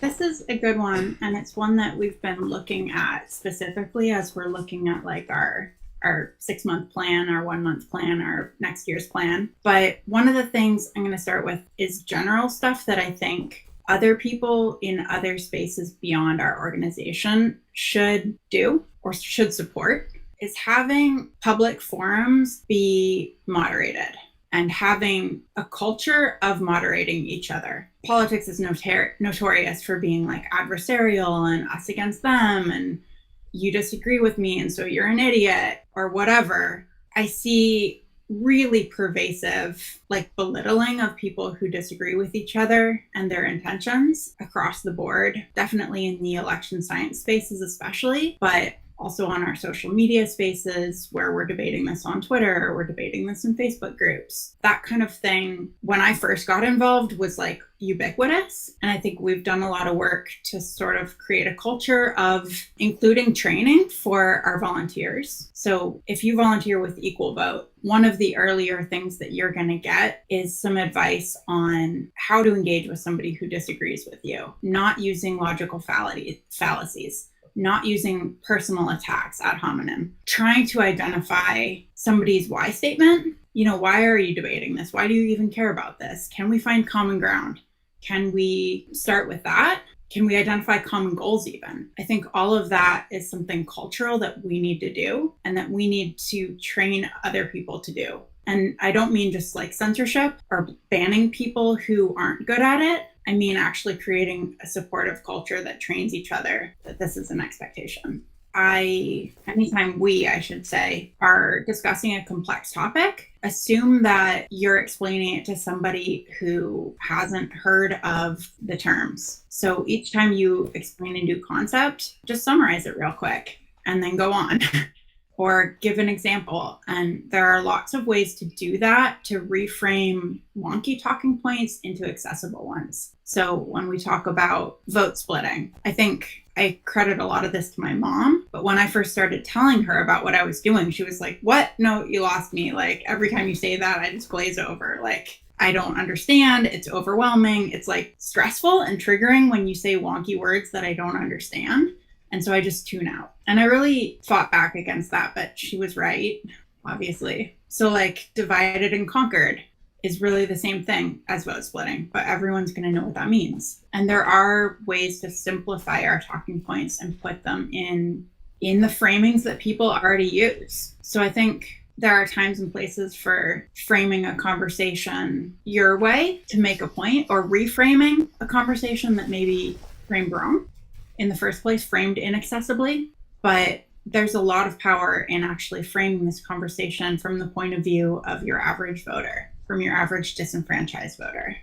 This is a good one, and it's one that we've been looking at specifically as we're looking at like our 6 month plan, our 1 month plan, our next year's plan. But one of the things I'm going to start with is general stuff that I think other people in other spaces beyond our organization should do or should support is having public forums be moderated and having a culture of moderating each other. Politics is notorious for being like adversarial and us against them, and you disagree with me, and so you're an idiot or whatever. I see really pervasive like belittling of people who disagree with each other and their intentions across the board, definitely in the election science spaces especially, but also on our social media spaces where we're debating this on Twitter or we're debating this in Facebook groups. That kind of thing, when I first got involved, was like ubiquitous. And I think we've done a lot of work to sort of create a culture of including training for our volunteers. So if you volunteer with Equal Vote, one of the earlier things that you're going to get is some advice on how to engage with somebody who disagrees with you, not using logical fallacies, not using personal attacks ad hominem, trying to identify somebody's why statement. You know, why are you debating this? Why do you even care about this? Can we find common ground? Can we start with that? Can we identify common goals even? I think all of that is something cultural that we need to do and that we need to train other people to do. And I don't mean just like censorship or banning people who aren't good at it. I mean actually creating a supportive culture that trains each other that this is an expectation. Anytime I should say, are discussing a complex topic, assume that you're explaining it to somebody who hasn't heard of the terms. So each time you explain a new concept, just summarize it real quick and then go on. Or give an example. And there are lots of ways to do that, to reframe wonky talking points into accessible ones. So when we talk about vote splitting, I think I credit a lot of this to my mom. But when I first started telling her about what I was doing, she was like, what? No, you lost me. Like every time you say that, I just glaze over. Like, I don't understand. It's overwhelming. It's like stressful and triggering when you say wonky words that I don't understand. And so I just tune out. And I really fought back against that, but she was right, obviously. So like divided and conquered is really the same thing as vote splitting, but everyone's going to know what that means. And there are ways to simplify our talking points and put them in the framings that people already use. So I think there are times and places for framing a conversation your way to make a point, or reframing a conversation that maybe framed wrong in the first place, framed inaccessibly. But there's a lot of power in actually framing this conversation from the point of view of your average voter, from your average disenfranchised voter.